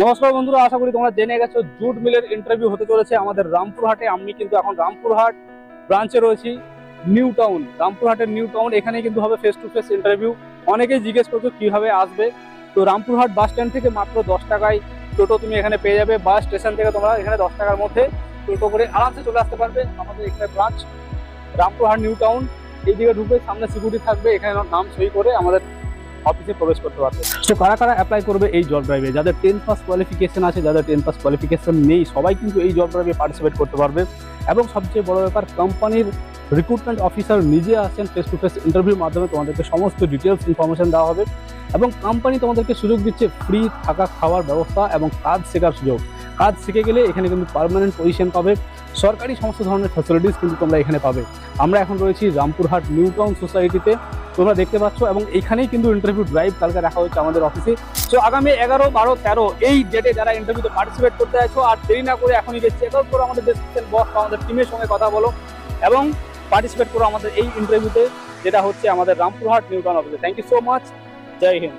নমস্কার বন্ধুরা, আশা করি তোমরা জেনে গেছো জুট মিলের ইন্টারভিউ হতে চলেছে আমাদের রামপুরহাটে। আমি কিন্তু এখন রামপুরহাট ব্রাঞ্চে রয়েছি, নিউ টাউন। রামপুরহাটের নিউ টাউন, এখানে কিন্তু হবে ফেস টু ফেস ইন্টারভিউ। অনেকেই জিজ্ঞেস করছো কিভাবে আসবে। তো রামপুরহাট বাস স্ট্যান্ড থেকে মাত্র 10 টাকায় টোটো তুমি এখানে পেয়ে যাবে। বাস স্টেশন থেকে তোমরা এখানে 10 টাকার মধ্যে টোটো করে আরামসে চলে আসতে পারবে। আমাদের এখানে ব্রাঞ্চ রামপুরহাট নিউ টাউন। এইদিকে ঢুকবে, সামনে সিকিউরিটি থাকবে, এখানে নাম সই করে আমাদের অফিসে প্রবেশ করতে পারবে। তো কারা কারা অ্যাপ্লাই করবে এই জব ড্রাইভে? যাদের 10 পাস কোয়ালিফিকেশন আছে, যাদের 10 পাস কোয়ালিফিকেশন নেই, সবাই কিন্তু এই জব ড্রাইভে পার্টিসিপেট করতে পারবে। এবং সবচেয়ে বড় ব্যাপার, কোম্পানির রিক্রুটমেন্ট অফিসার নিজে আসেন, ফেস টু ফেস ইন্টারভিউর মাধ্যমে তোমাদেরকে সমস্ত ডিটেলস ইনফরমেশন দেওয়া হবে। এবং কোম্পানি তোমাদেরকে সুযোগ দিচ্ছে ফ্রি থাকা খাওয়ার ব্যবস্থা এবং কাজ শেখার সুযোগ। কাজ শিখে গেলে এখানে কিন্তু পার্মানেন্ট পজিশন পাবে, সরকারি সমস্ত ধরনের ফ্যাসিলিটিস কিন্তু তোমরা এখানে পাবে। আমরা এখন রয়েছি রামপুরহাট নিউ টাউন সোসাইটিতে, তোমরা দেখতে পাচ্ছ। এবং এখানেই কিন্তু ইন্টারভিউ ড্রাইভ কালকে রাখা হচ্ছে আমাদের অফিসে। তো আগামী 11, 12, 13 এই ডেটে যারা ইন্টারভিউতে পার্টিসিপেট করতে চাইছো, আর দেরি না করে এখনই গিয়ে চেক আউট করো আমাদের ডেসক্রিপশন বক্স, আমাদের টিমের সঙ্গে কথা বলো এবং পার্টিসিপেট করো আমাদের এই ইন্টারভিউতে, যেটা হচ্ছে আমাদের রামপুরহাট নিউ টাউন অফিসে। Thank you so much. জয় হিন্দ।